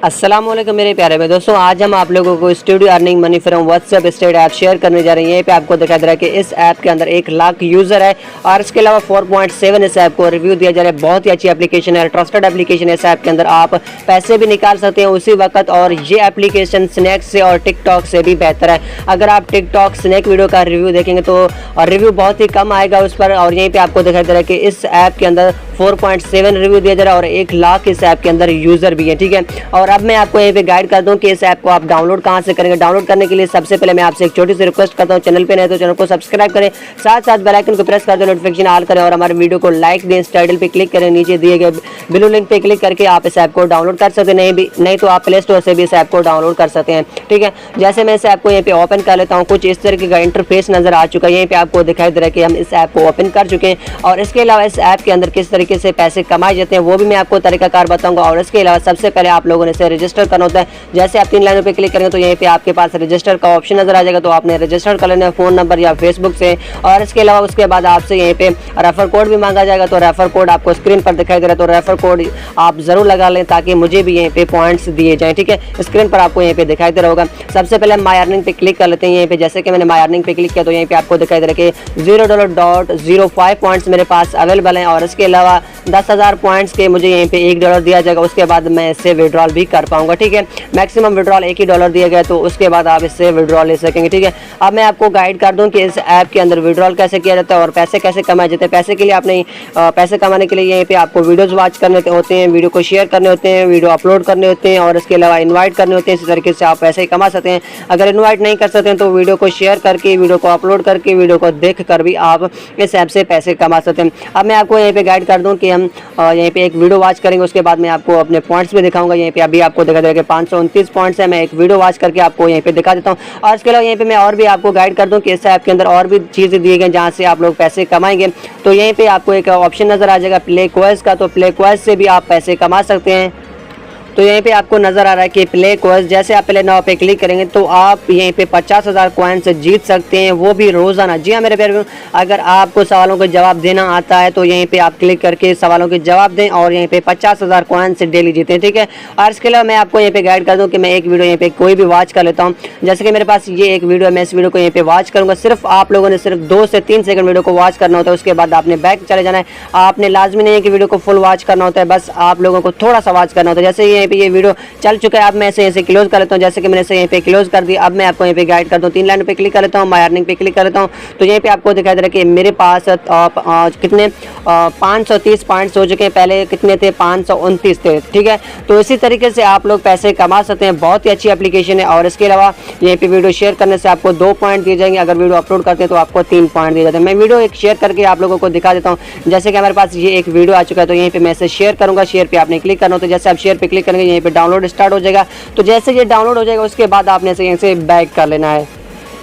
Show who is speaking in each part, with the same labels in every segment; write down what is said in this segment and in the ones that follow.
Speaker 1: अस्सलामुअलैकुम मेरे प्यारे भाई दोस्तों, आज हम आप लोगों को studio earning money from WhatsApp state app share करने जा रहे हैं। यहीं पे आपको दिखा दे रहा है कि इस ऐप के अंदर 1 लाख यूज़र है और इसके अलावा 4.7 इस ऐप को रिव्यू दिया जा रहा है। बहुत ही अच्छी एप्लीकेशन है, ट्रस्टेड एप्लीकेशन है। इस ऐप के अंदर आप पैसे भी निकाल सकते हैं उसी वक्त, और ये एप्लीकेशन स्नैक से और टिकटॉक से भी बेहतर है। अगर आप टिकटॉक स्नैक वीडियो का रिव्यू देखेंगे तो रिव्यू बहुत ही कम आएगा उस पर, और यहीं पर आपको दिखाई दे रहा है कि इस ऐप के अंदर 4.7 रिव्यू दिया जा रहा है और 1 लाख इस ऐप के अंदर यूज़र भी है। ठीक है, और अब मैं आपको यहीं पे गाइड कर दूं कि इस ऐप को आप डाउनलोड कहां से करेंगे। डाउनलोड करने के लिए सबसे पहले मैं आपसे एक छोटी सी रिक्वेस्ट करता हूं, चैनल पे नए तो चैनल को सब्सक्राइब करें, साथ साथ बेल आइकन को प्रेस कर दें, नोटिफिकेशन ऑल करें और हमारे वीडियो को लाइक दें। इस टाइटल पे क्लिक करें, नीचे दिए गए ब्लू लिंक पे क्लिक करके आप इस ऐप को डाउनलोड कर सकते हैं। नहीं तो आप प्ले स्टोर से भी इस ऐप को डाउनलोड कर सकते हैं। ठीक है, जैसे मैं इस ऐप को यहाँ पे ओपन कर लेता हूँ, कुछ इस तरीके का इंटरफेस नजर आ चुका है। यहीं पे आपको दिखाई दे रहा है कि हम इस ऐप को ओपन कर चुके हैं, और इसके अलावा इस ऐप के अंदर किस तरीके से पैसे कमाए जाते हैं वो भी मैं आपको तरीकाकार बताऊंगा। और इसके अलावा सबसे पहले आप लोगों ने इसे रजिस्टर करना होता है। जैसे आप 3 लाइनों पे क्लिक करेंगे तो यहीं पे आपके पास रजिस्टर का ऑप्शन नजर आ जाएगा, तो आपने रजिस्टर कर लेना है फ़ोन नंबर या फेसबुक से। और इसके अलावा उसके बाद आपसे यहीं पे रेफर कोड भी मांगा जाएगा, तो रेफर कोड आपको स्क्रीन पर दिखाई दे रहा है, तो रेफर कोड आप जरूर लगा लें ताकि मुझे भी यहीं पे पॉइंट्स दिए जाएँ। ठीक है, स्क्रीन पर आपको यहीं पे दिखाई दे रहा होगा। सबसे पहले हम माई अर्निंग पे क्लिक कर लेते हैं। यहीं पे जैसे कि मैंने माई अर्निंग पे क्लिक किया तो यहीं पे आपको दिखाई दे रहा है कि $0.05 पॉइंट्स मेरे पास अवेलेबल हैं, और इसके अलावा 10,000 पॉइंट्स के मुझे यहीं पे $1 दिया जाएगा। उसके बाद मैं इससे विड्रॉल भी कर पाऊंगा। ठीक है, मैक्सिमम विड्रॉल $1 दिया गया, तो उसके बाद आप इससे विड्रॉल ले सकेंगे। ठीक है, अब मैं आपको गाइड कर दूं कि इस ऐप के अंदर विड्रॉल कैसे किया जाता है और पैसे कैसे कमाए जाते हैं। पैसे के लिए आपने पैसे कमाने के लिए यहीं पे आपको वीडियोस वॉच करने होते हैं, वीडियो को शेयर करने होते हैं, वीडियो अपलोड करने होते हैं, और इसके अलावा इन्वाइट करने होते हैं। इसी तरीके से आप पैसे कमा सकते हैं। अगर इन्वाइट नहीं कर सकते हैं तो वीडियो को शेयर करके, वीडियो को अपलोड करके, वीडियो को देख कर भी आप इस ऐप से पैसे कमा सकते हैं। अब मैं आपको यहीं पे गाइड कर दूं कि हम यहीं पे एक वीडियो वॉच करेंगे, उसके बाद मैं आपको अपने पॉइंट्स भी दिखाऊंगा। यहीं पे अभी आपको दिखा देगा कि 529 पॉइंट्स है। मैं एक वीडियो वॉच करके आपको यहीं पे दिखा देता हूँ, और इसके अलावा यहीं पे मैं और भी आपको गाइड कर दूं कि इस ऐप के अंदर और भी चीज़ें दिए गए जहाँ से आप लोग पैसे कमाएंगे। तो यहीं पे आपको एक ऑप्शन नज़र आ जाएगा प्ले क्वेस्ट का, तो प्ले क्वेस्ट से भी आप पैसे कमा सकते हैं। तो यहीं पे आपको नज़र आ रहा है कि प्ले क्वेस्ट, जैसे आप प्ले नाउ पे क्लिक करेंगे तो आप यहीं पे 50,000 कॉइन्स जीत सकते हैं, वो भी रोज़ाना। जी हाँ मेरे प्यारे, अगर आपको सवालों के जवाब देना आता है तो यहीं पे आप क्लिक करके सवालों के जवाब दें और यहीं पे 50,000 कॉइन्स डेली जीतें। ठीक है, और इसके अलावा मैं आपको यहीं पे गाइड कर दूँ कि मैं एक वीडियो यहीं पे कोई भी वॉच कर लेता हूँ। जैसे कि मेरे पास ये एक वीडियो है, मैं इस वीडियो को यहीं पे वॉच करूँगा। सिर्फ आप लोगों ने सिर्फ 2 से 3 सेकंड वीडियो को वॉच करना होता है, उसके बाद आपने बैक चले जाना है। आपने लाजमी नहीं है कि वीडियो को फुल वॉच करना होता है, बस आप लोगों को थोड़ा सा वॉच करना होता है। जैसे यहीं पे ये वीडियो चल चुका है, अब मैं इसे क्लोज कर लेता हूँ। जैसे कि मैंने इसे यहीं पे क्लोज कर दिया। अब मैं आपको यहीं पे गाइड कर दूँ, 3 लाइन पे क्लिक कर लेता हूँ, माई अर्निंग पे क्लिक कर लेता हूँ। तो यहीं पे आपको दिखाई दे रहा है कि मेरे पास कितने 530 पॉइंट्स हो चुके हैं। पहले कितने थे? 529 थे। ठीक है, तो इसी तरीके से आप लोग पैसे कमा सकते हैं। बहुत ही अच्छी एप्लीकेशन है। और इसके अलावा यहीं पे वीडियो शेयर करने से आपको 2 पॉइंट दिए जाएंगे, अगर वीडियो अपलोड करते हैं तो आपको 3 पॉइंट दिए जाते हैं। मैं वीडियो एक शेयर करके आप लोगों को दिखा देता हूँ। जैसे कि हमारे पास ये एक वीडियो आ चुका है, तो यहीं पे मैं इसे शेयर करूँगा। शेयर पे आपने क्लिक करना होता है। जैसे आप शेयर पे क्लिक करेंगे यहीं पे डाउनलोड स्टार्ट हो जाएगा। तो जैसे ये डाउनलोड हो जाएगा उसके बाद आपने यहीं से बैक कर लेना है।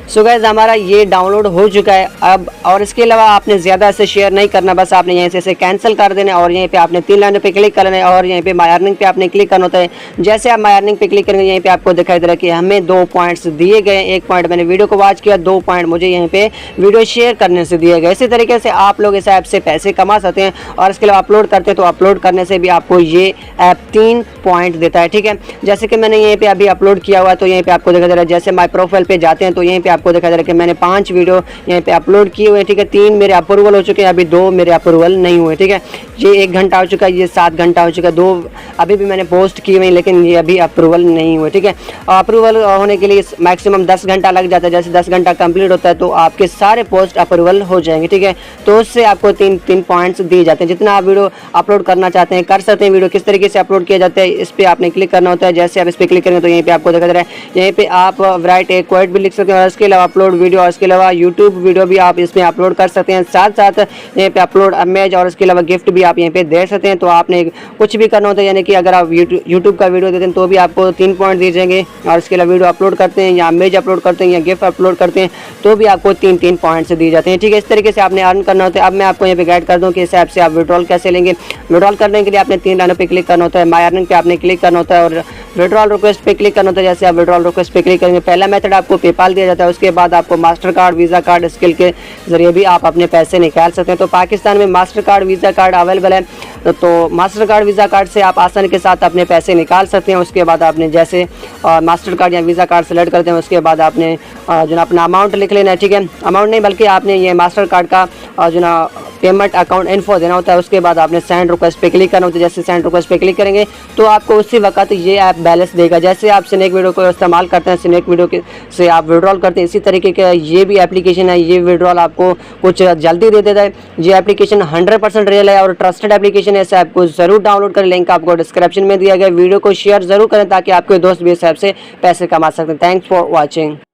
Speaker 1: सो गाइस, हमारा ये डाउनलोड हो चुका है अब, और इसके अलावा आपने ज़्यादा से शेयर नहीं करना, बस आपने यहीं से इसे कैंसिल कर देना है और यहीं पे आपने 3 लाइनों पे क्लिक करना है और यहीं पे माई अर्निंग पे आपने क्लिक करना होता है। जैसे आप माई अर्निंग पे क्लिक करेंगे यहीं पे आपको दिखाई दे रहा है कि हमें 2 पॉइंट्स दिए गए। 1 पॉइंट मैंने वीडियो को वॉच किया, 2 पॉइंट मुझे यहीं पे वीडियो शेयर करने से दिए गए। इसी तरीके से आप लोग इस ऐप से पैसे कमा सकते हैं। और इसके अलावा अपलोड करते हैं तो अपलोड करने से भी आपको ये ऐप 3 पॉइंट देता है। ठीक है, जैसे कि मैंने यहीं पे अभी अपलोड किया हुआ है, तो यहीं पे आपको दिखाई दे रहा है। जैसे माई प्रोफाइल पे जाते हैं तो यहीं पे आपको दिखाई दे रहा है कि मैंने 5 वीडियो यहाँ पे अपलोड किए हुए हैं। ठीक है, 3 मेरे अप्रूवल हो चुके हैं, अभी 2 मेरे अप्रूवल नहीं हुए। ठीक है, ये 1 घंटा हो चुका है, ये 7 घंटा हो चुका है, 2 अभी भी मैंने पोस्ट किए हुए हैं लेकिन ये अभी अप्रूवल नहीं हुए। ठीक है, अप्रूवल होने के लिए मैक्सिमम 10 घंटा लग जाता है। जैसे 10 घंटा कंप्लीट होता है तो आपके सारे पोस्ट अप्रूवल हो जाएंगे। ठीक है, तो उससे आपको 3 पॉइंट्स दिए जाते हैं। जितना आप वीडियो अपलोड करना चाहते हैं कर सकते हैं। वीडियो किस तरीके से अपलोड किया जाता है इस पर आपने क्लिक करना होता है। जैसे आप इस पर क्लिक करेंगे तो यहीं पर आपको दिखा दे रहा है, यहीं पर आप राइट एक क्वेट भी लिख सकते हैं। और इसके अलावा अपलोड वीडियो, और इसके अलावा यूट्यूब वीडियो भी आप इसमें अपलोड कर सकते हैं। साथ साथ यहीं पे अपलोड इमेज और इसके अलावा गिफ्ट भी आप यहीं पे दे सकते हैं। तो आपने कुछ भी करना होता है, यानी कि अगर आप यूट्यूब का वीडियो देते हैं तो भी आपको 3 पॉइंट दिए जाएंगे, और इसके अलावा वीडियो अपलोड करते हैं या इमेज अपलोड करते हैं या गिफ्ट अपलोड करते हैं तो भी आपको 3 पॉइंट्स दिए जाते हैं। ठीक है, इस तरीके से आपने अर्न करना होता है। अब मैं आपको यहाँ पे गाइड कर दूँ कि इस ऐप से आप विड्रॉल कैसे लेंगे। विड्रॉल करने के लिए आपने 3 लाइनों पर क्लिक करना होता है। माई अर्निंग पे आपने क्लिक करना होता है, और विड्रॉल रिक्वेस्ट पे क्लिक करना होता है। जैसे आप विड्रॉल रिक्वेस्ट पे क्लिक करेंगे, पहला मेथड आपको पेपाल दिया जाता है, उसके बाद आपको master card, visa card, skill के जरिए भी आप अपने पैसे निकाल सकते हैं। तो पाकिस्तान में master card, visa card available है, तो मास्टर कार्ड, वीज़ा कार्ड से आप आसानी के साथ अपने पैसे निकाल सकते हैं। उसके बाद आपने जैसे मास्टर कार्ड या वीज़ा कार्ड सेलेक्ट करते हैं, उसके बाद आपने जो ना अपना अमाउंट लिख लेना है, ठीक है। अमाउंट नहीं बल्कि आपने ये मास्टर कार्ड का जो ना पेमेंट अकाउंट इन्फो देना होता है। उसके बाद आपने सेंड रिक्वेस्ट पे क्लिक करना होता है। जैसे सेंड रिक्वेस्ट पे क्लिक करेंगे तो आपको उसी वक्त ये ऐप बैलेंस देगा। जैसे आप स्नैक वीडियो को इस्तेमाल करते हैं, स्नैक वीडियो के से आप विड्रॉल करते हैं, इसी तरीके का ये भी एप्लीकेशन है। ये विड्रॉल आपको कुछ जल्दी दे देता है। ये एप्लीकेशन 100% रियल है और ट्रस्टेड एप्लीकेशन है। इस ऐप को जरूर डाउनलोड करें, लिंक आपको डिस्क्रिप्शन में दिया गया। वीडियो को शेयर जरूर करें ताकि आपके दोस्त भी इस ऐप से पैसे कमा सकते हैं। Thanks for watching.